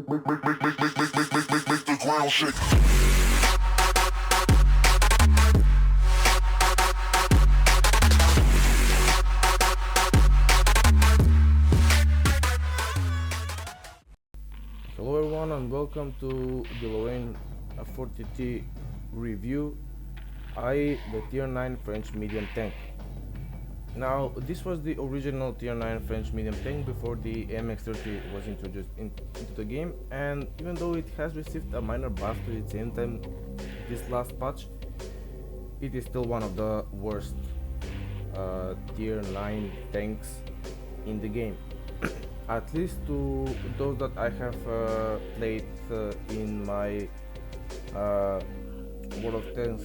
Make the ground shake. Hello everyone and welcome to the Lorraine 40T review, i.e. the tier 9 French medium tank. Now this was the original tier 9 French medium tank before the MX-30 was introduced into the game, and even though it has received a minor buff to its end time this last patch, it is still one of the worst tier 9 tanks in the game. At least to those that I have played in my World of Tanks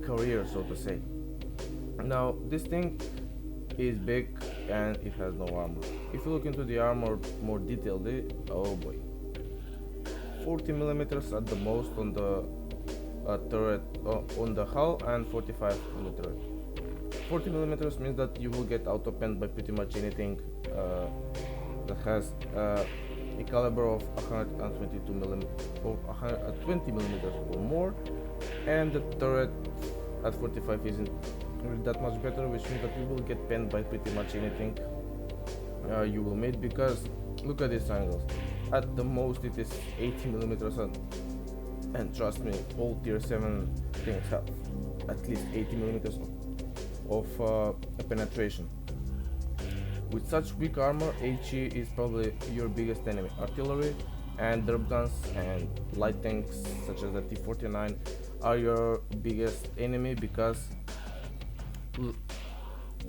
career, so to say. Now this thing is big and it has no armor. If you look into the armor more detailedly, oh boy, 40mm at the most on the turret, on the hull, and 45 on the turret. 40mm means that you will get auto-penned by pretty much anything that has a caliber of 122 or 120 millimeters or more, and the turret at 45 isn't really that much better, which means that you will get penned by pretty much anything you will meet, because look at these angles. At the most it is 80 millimeters, and trust me, all tier 7 things have at least 80 millimeters of penetration. With such weak armor, HE is probably your biggest enemy. Artillery and derp guns and light tanks such as the T-49 are your biggest enemy, because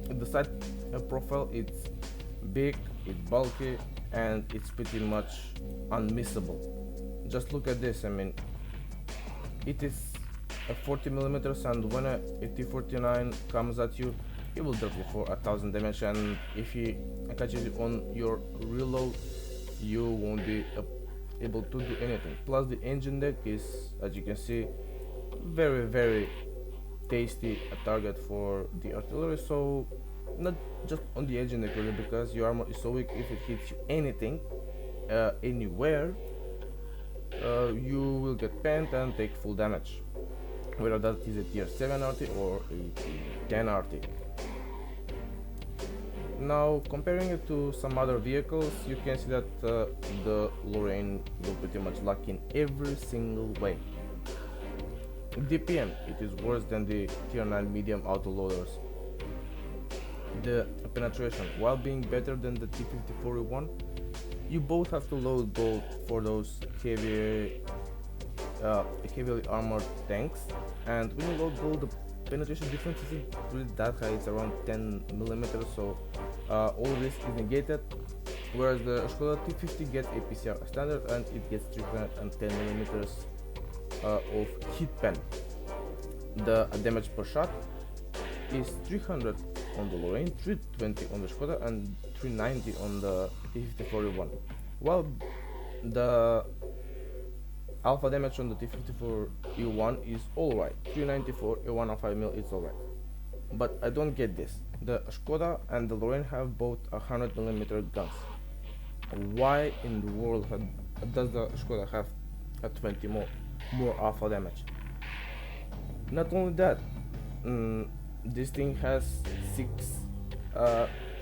the side profile, it's big, it's bulky, and it's pretty much unmissable. Just look at this. I mean, it is a 40mm, and when a T-49 comes at you, it will drop you for 1000 damage, and if he catches you on your reload, you won't be able to do anything. Plus the engine deck is, as you can see, very tasty a target for the artillery. So not just on the engine deck really, because your armor is so weak, if it hits you anything anywhere, you will get penned and take full damage, whether that is a tier 7 RT or a 10 RT. Now, comparing it to some other vehicles, you can see that the Lorraine will pretty much lack in every single way. DPM, it is worse than the tier 9 medium autoloaders. The penetration, while being better than the T-54E1, you both have to load gold for those heavily armored tanks, and when you load gold, the penetration difference isn't really that high. It's around 10 millimeters, so all of this is negated, whereas the Skoda T50 gets a PCR standard and it gets 310 millimeters of hit pen. The damage per shot is 300 on the Lorraine, 320 on the Skoda, and 390 on the T54E1, while the alpha damage on the T54E1 is alright. 394 a 105mm is alright. But I don't get this. The Skoda and the Lorraine have both 100mm guns. Why in the world does the Skoda have a 20 more alpha damage? Not only that, this thing has 6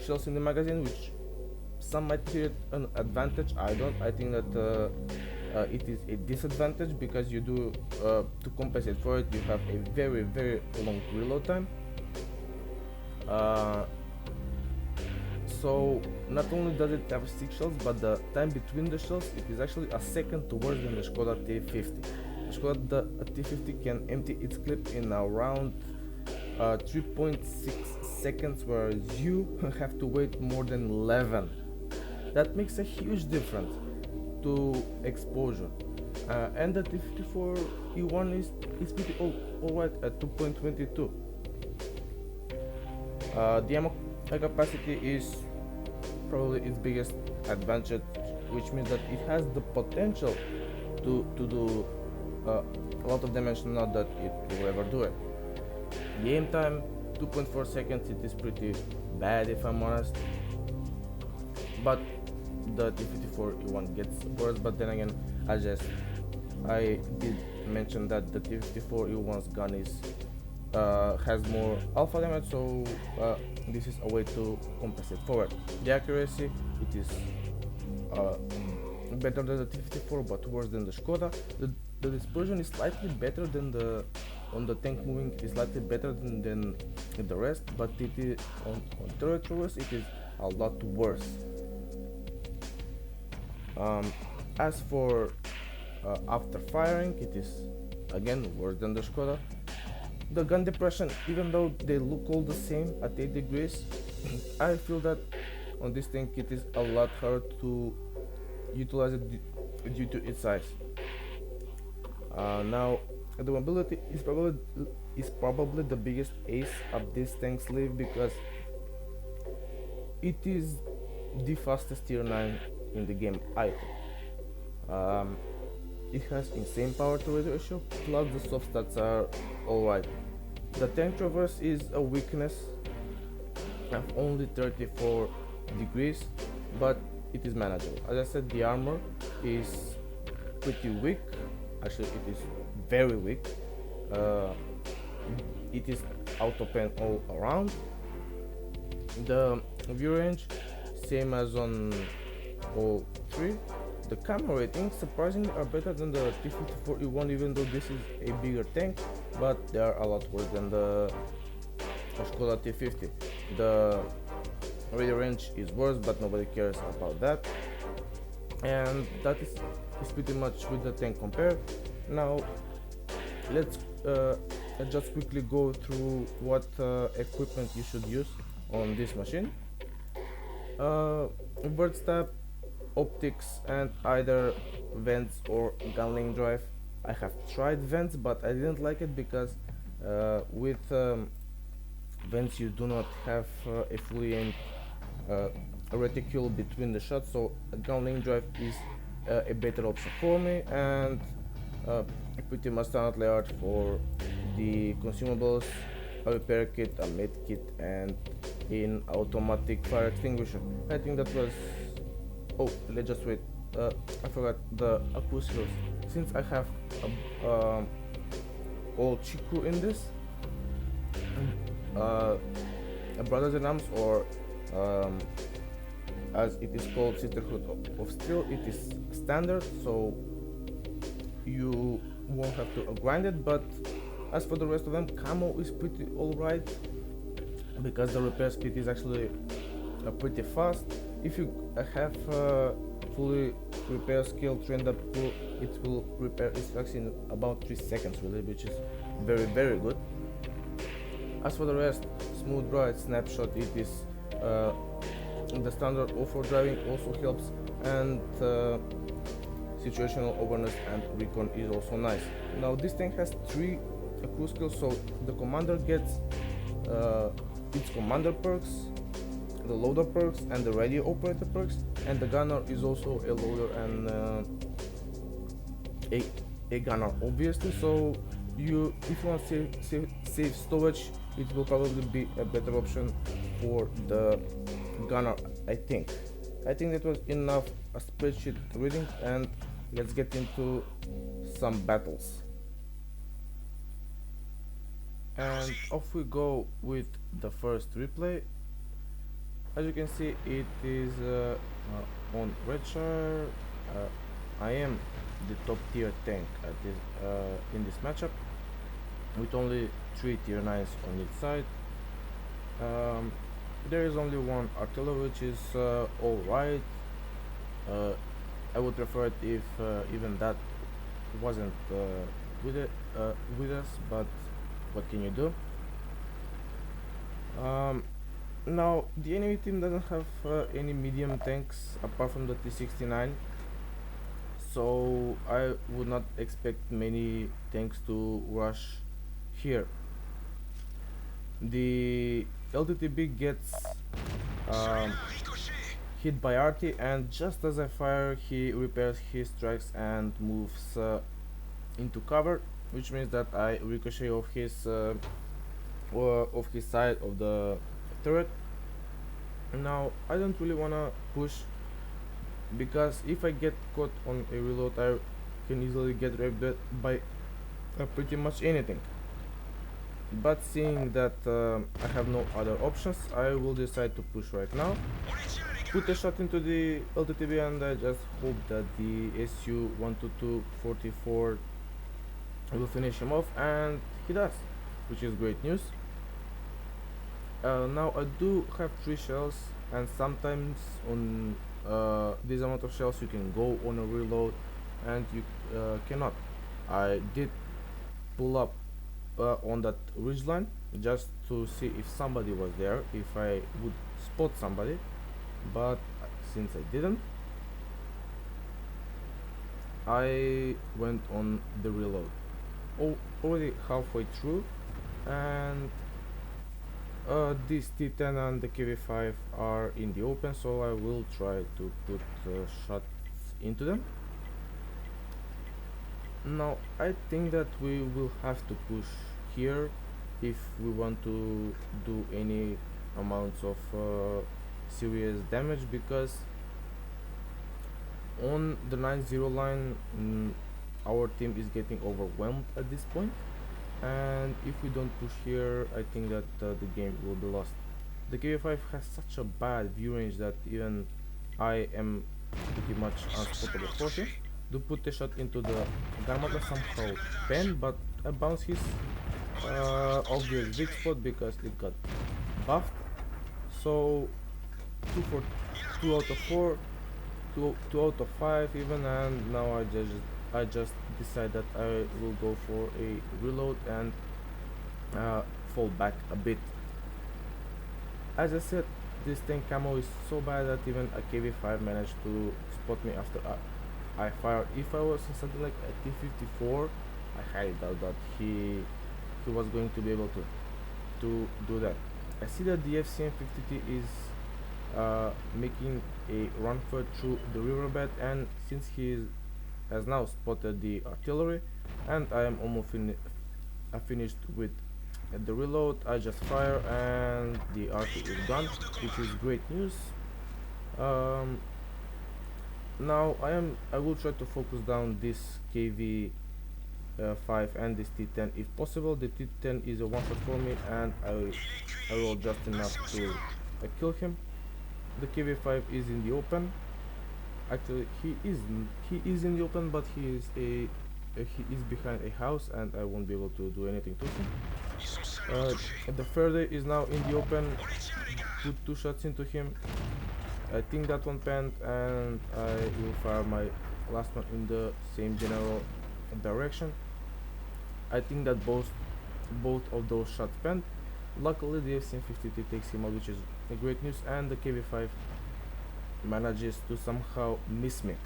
shells in the magazine, which some might see it an advantage. I don't. I think that it is a disadvantage, because you do to compensate for it, you have a very long reload time. So not only does it have 6 shells, but the time between the shells, it is actually a second worse than the Skoda T50. The Skoda T50 can empty its clip in around 3.6 seconds, whereas you have to wait more than 11. That makes a huge difference to exposure, and the T54E1 is pretty alright at 2.22. The ammo capacity is probably its biggest advantage, which means that it has the potential to do a lot of damage, not that it will ever do it. The aim time, 2.4 seconds, it is pretty bad if I'm honest, but the T-54E1 gets worse, but then again, I did mention that the T-54E1's gun has more alpha damage, so this is a way to compensate for it. The accuracy, it is better than the T-54 but worse than the Skoda. The dispersion is slightly better than on the tank moving, it is slightly better than the rest, but it is on turret throwers it is a lot worse. As for after firing, it is again worse than the Skoda. The gun depression, even though they look all the same at 8 degrees, I feel that on this tank it is a lot harder to utilize it due to its size. Now, the mobility is probably the biggest ace of this tank's sleeve, because it is the fastest tier 9 in the game, I think. It has insane power to weight ratio, plus the soft stats are alright. The tank traverse is a weakness of only 34 degrees, but it is manageable. As I said, the armor is pretty weak, actually it is very weak. It is auto pen all around. The view range, same as on all three. The camera ratings surprisingly are better than the T-54E1, even though this is a bigger tank, but they are a lot worse than the Skoda T50. The radio range is worse, but nobody cares about that. And that is pretty much with the tank compared. Now let's just quickly go through what equipment you should use on this machine. Bird stab, optics, and either vents or gunling drive. I have tried vents, but I didn't like it because with vents you do not have a fully aimed reticule between the shots, so a gunling drive is a better option for me, and pretty much standard layout for the consumables: a repair kit, a med kit, and an automatic fire extinguisher. I think that was... oh, let's just wait, I forgot the acousticals. Since I have all Chiku in this, Brothers in Arms, or as it is called, Sisterhood of Steel, it is standard, so you won't have to grind it. But as for the rest of them, Camo is pretty alright, because the repair speed is actually pretty fast. If you have fully repair skill trained up to, it will repair its tracks in about 3 seconds really, which is very good. As for the rest, smooth ride, snapshot, it is the standard off-road driving also helps, and situational awareness and recon is also nice. Now this tank has 3 cruise skills, so the commander gets its commander perks, the loader perks, and the radio operator perks, and the gunner is also a loader and a gunner, obviously. So if you want save storage, it will probably be a better option for the gunner. I think that was enough a spreadsheet reading, and let's get into some battles. And off we go with the first replay. As you can see, it is on Redshire. I am the top tier tank at this, in this matchup, with only 3 tier 9s on each side. There is only one artillery, which is alright. I would prefer it if even that wasn't with us, but what can you do? Now the enemy team doesn't have any medium tanks apart from the T69, so I would not expect many tanks to rush here. The LTTB gets hit by RT, and just as I fire, he repairs his tracks and moves into cover, which means that I ricochet off his side of the turret. Now I don't really wanna push because if I get caught on a reload, I can easily get raped by pretty much anything. But seeing that I have no other options, I will decide to push right now, put a shot into the LTTB, and I just hope that the SU-122-44 will finish him off, and he does, which is great news. Now I do have 3 shells, and sometimes on this amount of shells you can go on a reload and you cannot. I did pull up on that ridgeline just to see if somebody was there, if I would spot somebody, but since I didn't, I went on the reload. Already halfway through, and this T10 and the KV5 are in the open, so I will try to put shots into them. Now I think that we will have to push here if we want to do any amounts of serious damage, because on the 9-0 line our team is getting overwhelmed at this point, and if we don't push here, I think that the game will be lost. The KV5 has such a bad view range that even I am pretty much unstoppable for him. Do put a shot into the Garmata, somehow pen, but I bounce his obvious weak spot because it got buffed. So 2 out of 4, 2 out of 5 even, and now I just decide that I will go for a reload and fall back a bit. As I said, this tank camo is so bad that even a KV5 managed to spot me after I fired. If I was in something like a T54, I highly doubt that he was going to be able to do that. I see that the FCM50T is making a run through the riverbed, and since he has now spotted the artillery and I am almost finished with the reload, I just fire and the RT is gone, which is great news. Now I will try to focus down this KV 5 and this T10 if possible. The T10 is a one-shot for me, and I roll just enough to kill him. The KV5 is in the open. Actually, he is in the open, but he is behind a house, and I won't be able to do anything to him. The Faraday is now in the open. Put 2 shots into him. I think that one panned, and I will fire my last one in the same general direction. I think that both of those shots panned. Luckily the FCM50T takes him out, which is a great news, and the KV5 manages to somehow miss me.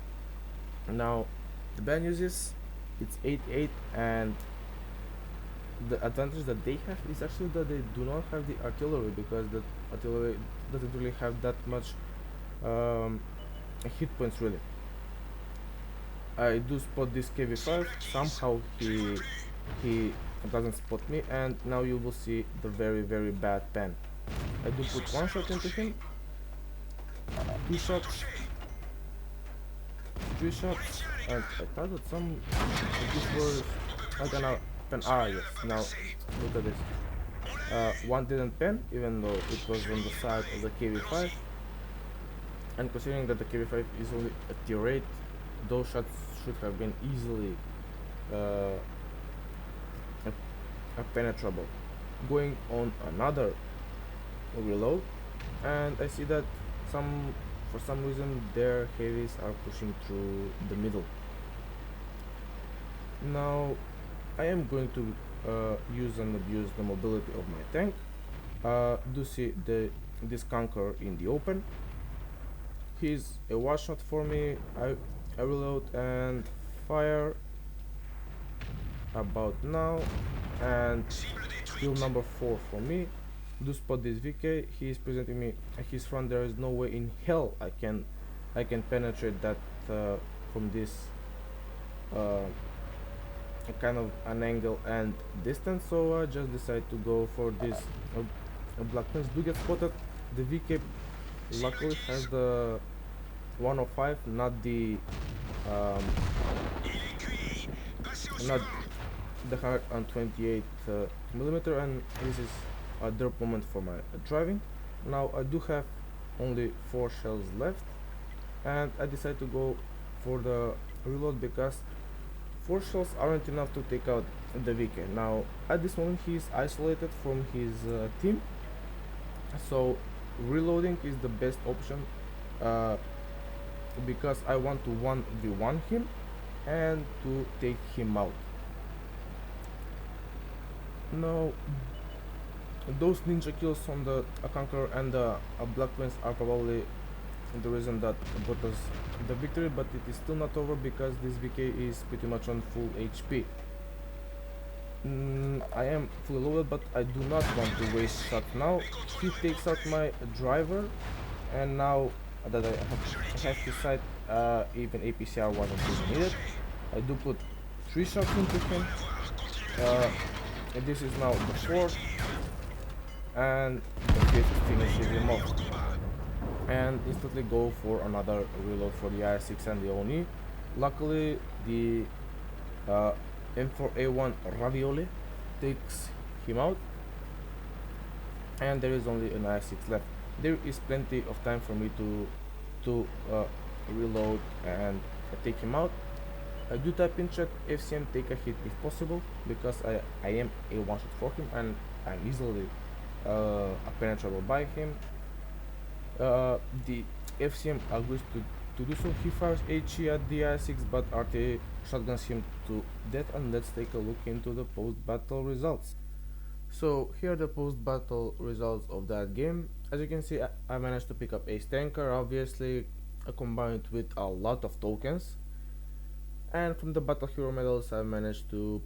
Now the bad news is it's 8-8, and the advantage that they have is actually that they do not have the artillery, because the artillery doesn't really have that much hit points really. I do spot this KV5, somehow he doesn't spot me, and now you will see the very bad pan. I do put 1 shot into him, 2 shots, 3 shots, and I thought that some of these were not gonna pen. Yes, now look at this. 1 didn't pen, even though it was on the side of the KV5, and considering that the KV5 is only a tier 8, those shots should have been easily penetrable. Going on another reload, and I see that for some reason their heavies are pushing through the middle. Now I am going to use and abuse the mobility of my tank. Do see this conqueror in the open. He's a one shot for me. I reload and fire about now, and kill number 4 for me. Do spot this VK. He is presenting me his front. There is no way in hell I can penetrate that from this kind of an angle and distance, so I just decide to go for this. Black pins do get spotted. The VK luckily has the 105, not the um, not the 128 millimeter, and this is a drop moment for my driving. Now I do have only 4 shells left, and I decided to go for the reload because 4 shells aren't enough to take out the VK. Now at this moment he is isolated from his team, so reloading is the best option uh, because I want to 1v1 him and to take him out. Now those ninja kills on the Conqueror and the Black Prince are probably the reason that brought us the victory, but it is still not over because this VK is pretty much on full HP. I am fully loaded, but I do not want to waste shot now. He takes out my driver, and now that I have his sight, even APCR wasn't even needed. I do put 3 shots into him. And this is now the 4th, and the 5th finishes him off. And instantly go for another reload for the IR6 and the ONI. Luckily, the M4A1 Ravioli takes him out, and there is only an IR6 left. There is plenty of time for me to reload and take him out. I do type in chat FCM take a hit if possible, because I am a one shot for him and I'm easily penetrable by him. The FCM agrees to do so. He fires HE at the I6, but RTA shotguns him to death, and let's take a look into the post-battle results. So here are the post-battle results of that game. As you can see, I managed to pick up Ace Tanker, obviously combined with a lot of tokens. And from the Battle Hero medals, I managed to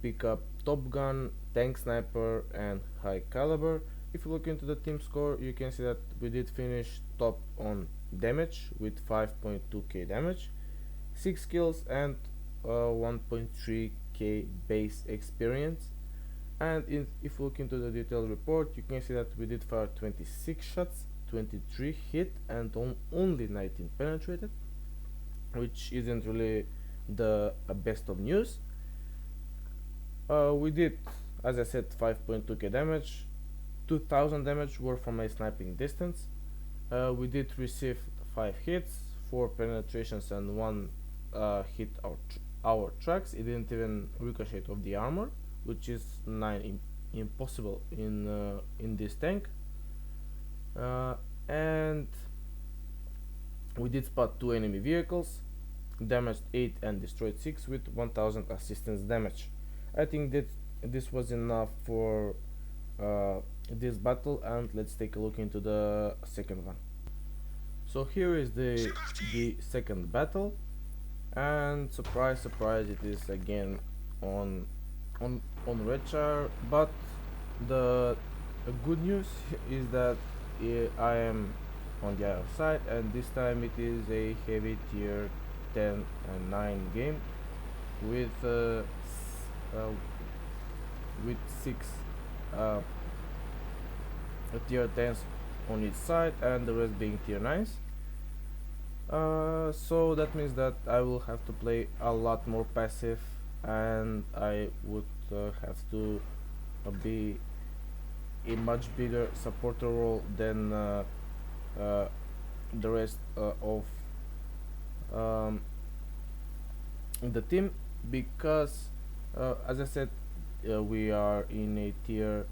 pick up Top Gun, Tank Sniper and High Caliber. If you look into the team score, you can see that we did finish top on damage with 5.2k damage, 6 kills and 1.3k base experience. And if you look into the detailed report, you can see that we did fire 26 shots, 23 hit and only 19 penetrated, which isn't really the best of news. We did, as I said, 5.2k damage, 2000 damage were from my sniping distance. We did receive 5 hits, 4 penetrations and 1 hit our tracks. It didn't even ricochet off the armor, which is impossible in this tank. And we did spot 2 enemy vehicles, damaged 8 and destroyed 6 with 1000 assistance damage. I think that this was enough for this battle, and let's take a look into the second one. So here is the second battle, and surprise surprise, it is again on red char, but the good news is that I am on the other side, and this time it is a heavy tier 10 and 9 game with 6 tier 10s on each side and the rest being tier 9s. So that means that I will have to play a lot more passive, and I would have to be a much bigger supporter role than the rest of the team, because as I said, we are in a tier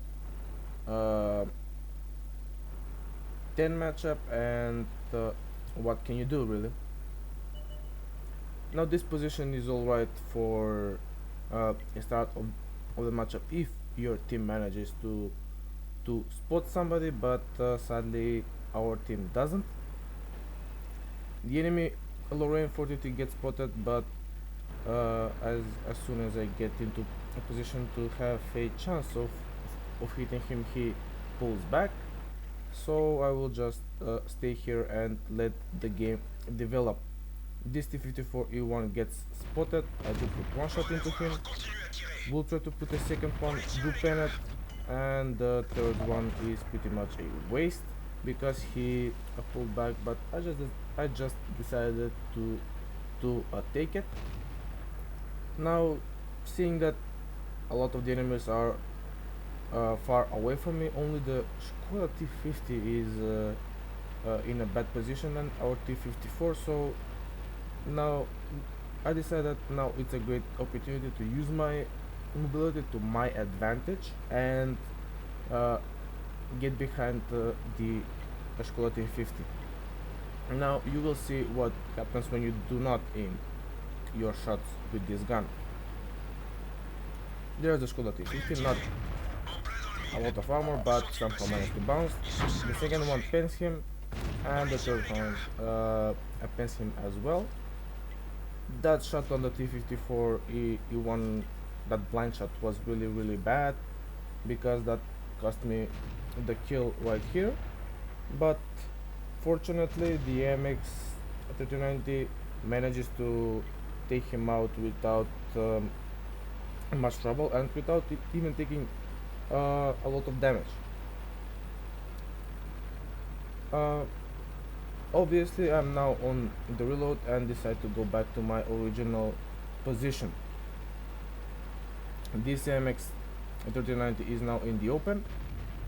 10 matchup, and what can you do really? Now this position is alright for a start of the matchup if your team manages to spot somebody, but sadly our team doesn't. The enemy Lorraine 42 gets spotted, but as soon as I get into a position to have a chance of hitting him, he pulls back. So I will just stay here and let the game develop. This T-54E1 gets spotted. I do put 1 shot into him. We'll try to put a second one, do penet, and the third one is pretty much a waste because he pulled back, but I just I just decided to take it. Now, seeing that a lot of the enemies are far away from me, only the Skoda T50 is in a bad position than our T54. So now I decided now it's a great opportunity to use my mobility to my advantage and uh, get behind the Skoda T50. Now you will see what happens when you do not aim your shots with this gun. There's the Skoda T50, not a lot of armor, but somehow managed to bounce. The second one pins him, and the third one pins him as well. That shot on the T54 E1, that blind shot was really bad, because that cost me the kill right here. But fortunately the MX 3090 manages to take him out without much trouble and without it even taking a lot of damage. Uh, Obviously I'm now on the reload and decide to go back to my original position. This MX 3090 is now in the open,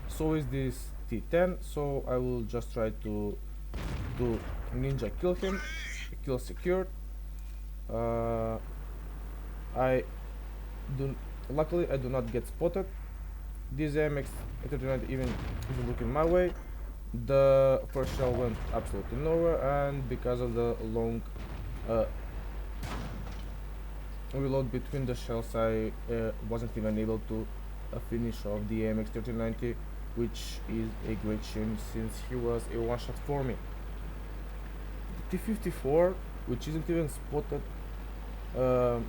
so is this T10, so I will just try to ninja kill him. Kill secured. I do Luckily I do not get spotted. This MX 3090 even isn't looking my way. The first shell went absolutely nowhere, and because of the long reload between the shells, I wasn't even able to finish off the MX 3090, which is a great shame since he was a one shot for me. The T54, which isn't even spotted and,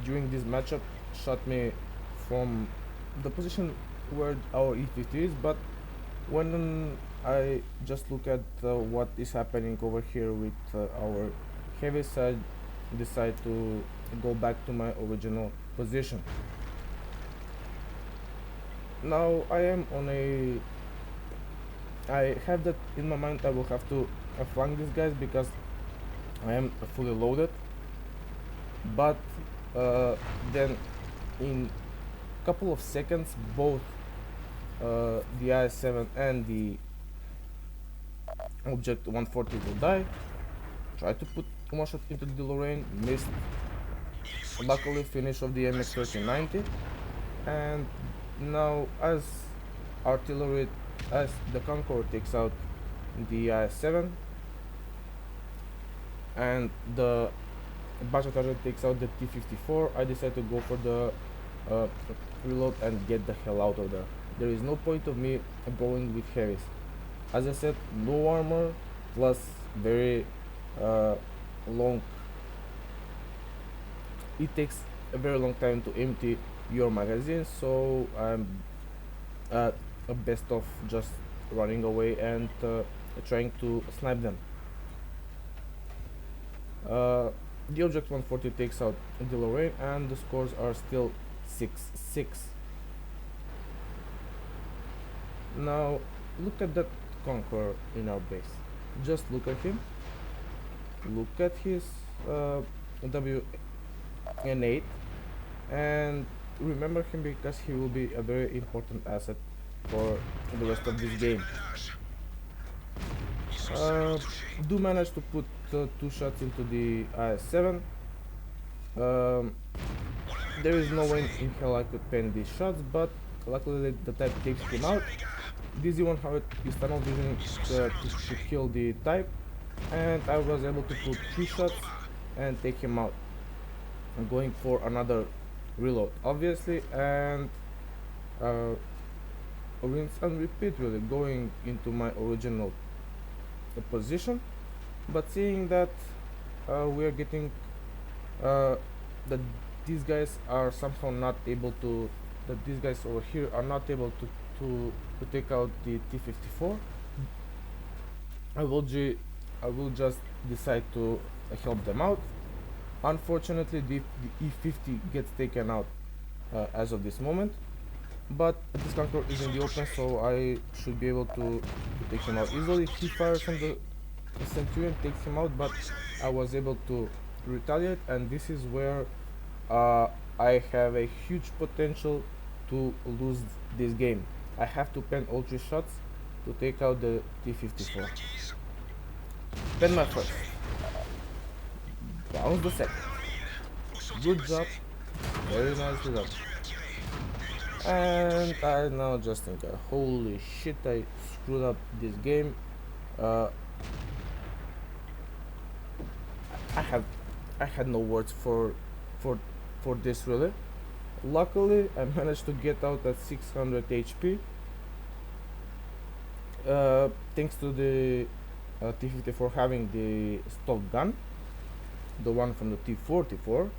during this matchup, shot me from the position where our E50 is, but when I just look at what is happening over here with our heavy side, decide to go back to my original position. Now I have that in my mind. I will have to flank these guys because I am fully loaded, but then in couple of seconds both the IS-7 and the Object 140 will die. Try to put one shot into the Lorraine, missed. Luckily finish of the MX 3090, and now as artillery, as the Conqueror takes out the IS-7 and the Baja target takes out the T-54, I decide to go for the reload and get the hell out of there. There is no point of me going with heavies. As I said, low armor plus very long. It takes a very long time to empty your magazine, so I'm best of just running away and trying to snipe them. The Object 140 takes out the Lorraine, and the scores are still 6-6. Now look at that Conqueror in our base. Just look at him. Look at his WN8 and remember him, because he will be a very important asset for the rest of this game. Do manage to put 2 shots into the IS-7. There is no way in hell I could pen these shots, but luckily the type takes him out. This Z100 is tunnel vision to kill the type, and I was able to put 3 shots and take him out. I'm going for another reload, obviously, and rinse and repeat, really going into my original position. But seeing that we are getting that these guys are somehow not able to, that these guys over here are not able to take out the T-54, I will just decide to help them out. Unfortunately, the E50 gets taken out as of this moment. but this conqueror is in the open, so I should be able to take him out easily. He fires from the centurion, takes him out, but I was able to retaliate, and this is where I have a huge potential to lose this game. I have to pen all 3 shots to take out the T-54. Pen my first, bounce the second. Good job, very nicely done. And I now just think, holy shit, I screwed up this game. Uh, I have, I had no words for, for this really. Luckily, I managed to get out at 600 HP. Thanks to the T-54 having the stock gun, the one from the T-44.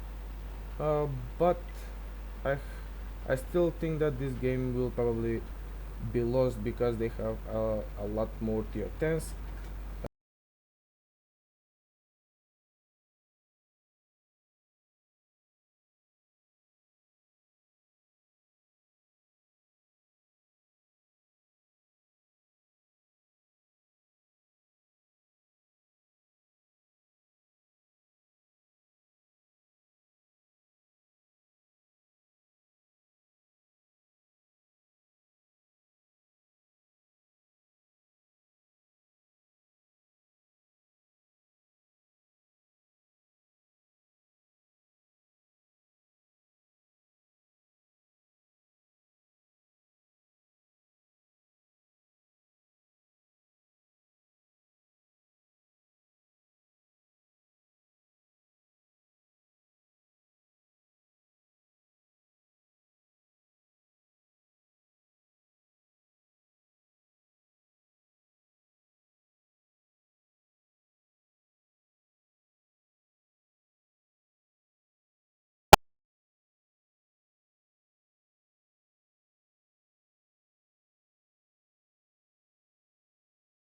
But I I still think that this game will probably be lost because they have a lot more tier 10s.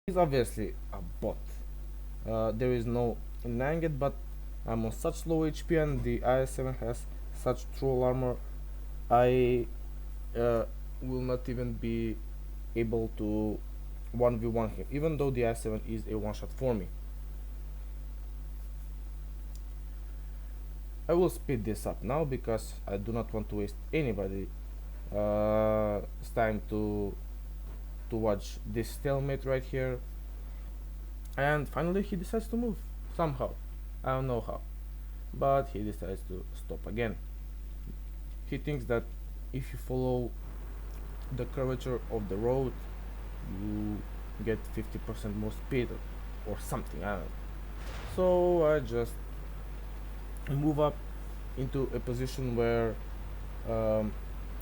He's obviously a bot. There is no denying it, but I'm on such low HP and the IS-7 has such troll armor. I will not even be able to 1v1 him, even though the IS-7 is a one-shot for me. I will speed this up now because I do not want to waste anybody's time to watch this stalemate right here. And finally he decides to move somehow. I don't know how, but he decides to stop again. He thinks that if you follow the curvature of the road, you get 50% more speed or something. I don't know. So I just move up into a position where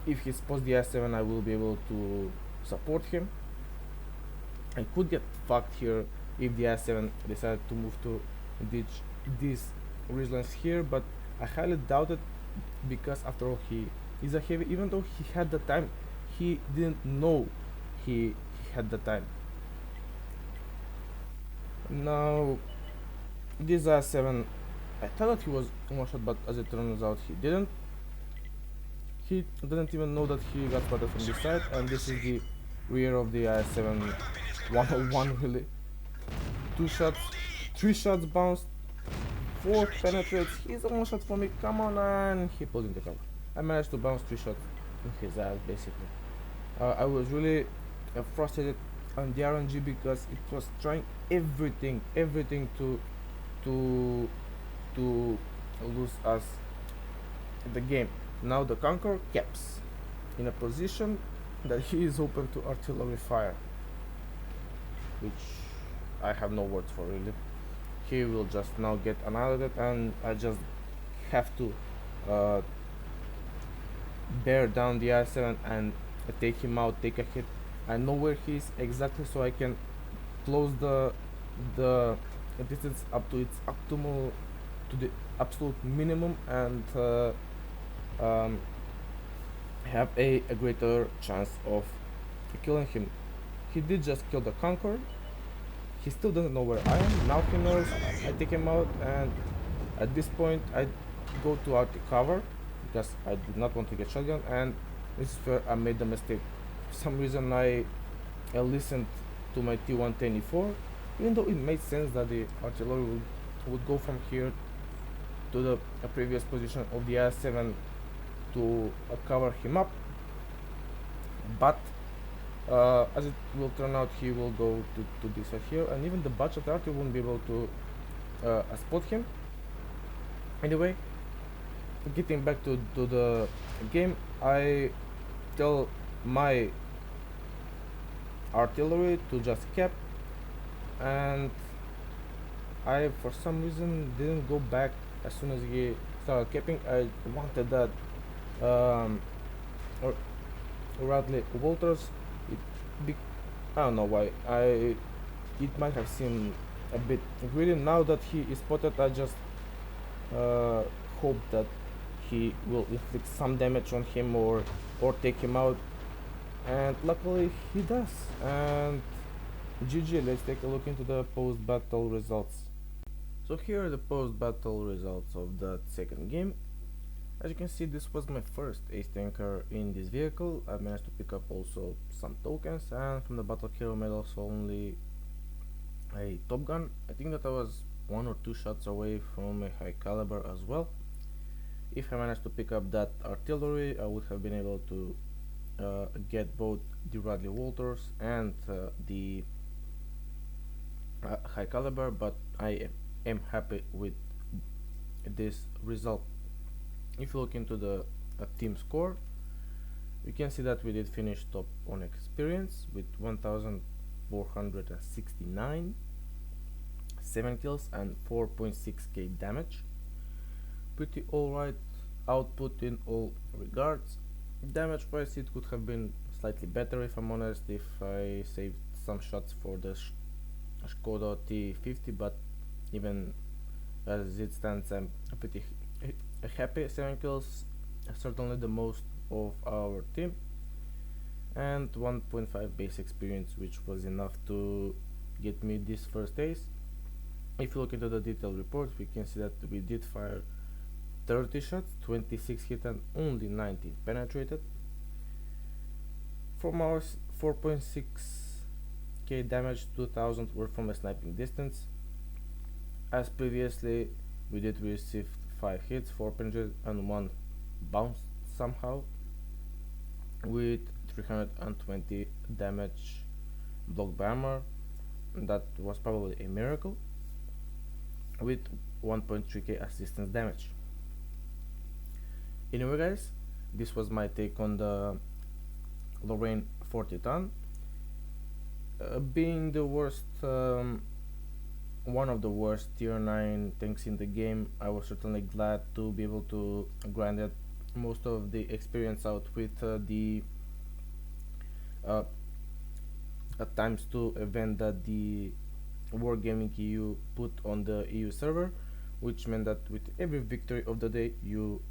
if he spots the S7, I will be able to support him. I could get fucked here if the S7 decided to move to ditch these ridgelines here, but I highly doubt it because after all he is a heavy. Even though he had the time, he didn't know he had the time. Now this S7, I thought that he was one shot, but as it turns out he didn't. He didn't even know that he got spotted from this side, and this is the rear of the IS-7 101 really. 2 shots, 3 shots bounced, 4 penetrates, he's a one shot for me, come on, and he pulls in the cover. I managed to bounce 3 shots in his ass basically. I was really frustrated on the RNG because it was trying everything to to lose us the game. Now the Conqueror caps in a position that he is open to artillery fire, which I have no words for really. He will just now get annihilated, and I just have to bear down the I7 and take him out, take a hit. I know where he is exactly, so I can close the distance up to its optimal, to the absolute minimum, and have a greater chance of killing him. He did just kill the Conqueror. He still doesn't know where I am. Now he knows. I take him out, and at this point I go to Arctic cover because I did not want to get shotgun, and This is where I made the mistake. For some reason I listened to my T124, even though it made sense that the artillery would go from here to the previous position of the S7 to cover him up, but as it will turn out, he will go to this side here, and even the budget artillery won't be able to spot him. Anyway, getting back to the game, I tell my artillery to just cap, and I for some reason didn't go back as soon as he started capping. I wanted that or Radley Walters. It be, I don't know why. It might have seemed a bit greedy. Now that he is spotted, I just uh, hope that he will inflict some damage on him or take him out, and luckily he does. And GG, let's take a look into the post-battle results. So here are the post-battle results of that second game. As you can see, this was my first ace tanker in this vehicle. I managed to pick up also some tokens, and from the battle hero medals only a top gun. I think that I was 1 or 2 shots away from a high caliber as well. If I managed to pick up that artillery, I would have been able to get both the Radley Walters and the high caliber, but I am happy with this result. If you look into the team score, you can see that we did finish top on experience with 1469, 7 kills and 4.6k damage. Pretty alright output in all regards. Damage wise, it could have been slightly better, if I'm honest, if I saved some shots for the Skoda T50, but even as it stands, I'm pretty happy. 7 kills, certainly the most of our team, and 1.5 base experience, which was enough to get me this first ace. If you look into the detailed report, we can see that we did fire 30 shots, 26 hit and only 19 penetrated. From our 4.6k damage, 2000 were from a sniping distance. As previously, we did receive 5 hits, 4 penetrated and 1 bounced somehow, with 320 damage blocked by armor. That was probably a miracle, with 1.3k assistance damage. Anyway guys, this was my take on the Lorraine 40 ton. Being the worst, one of the worst tier 9 tanks in the game, I was certainly glad to be able to grind it most of the experience out with the times 2 event that the Wargaming EU put on the EU server, which meant that with every victory of the day you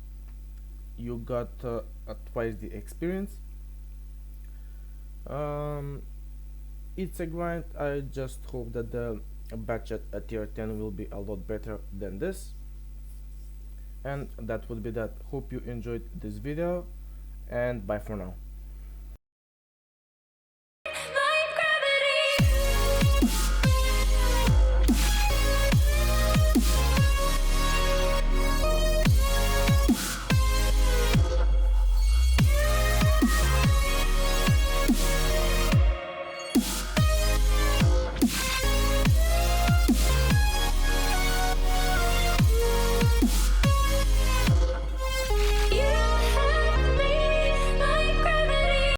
got twice the experience. It's a grind. I just hope that the batch at tier 10 will be a lot better than this, and that would be that. Hope you enjoyed this video, and bye for now.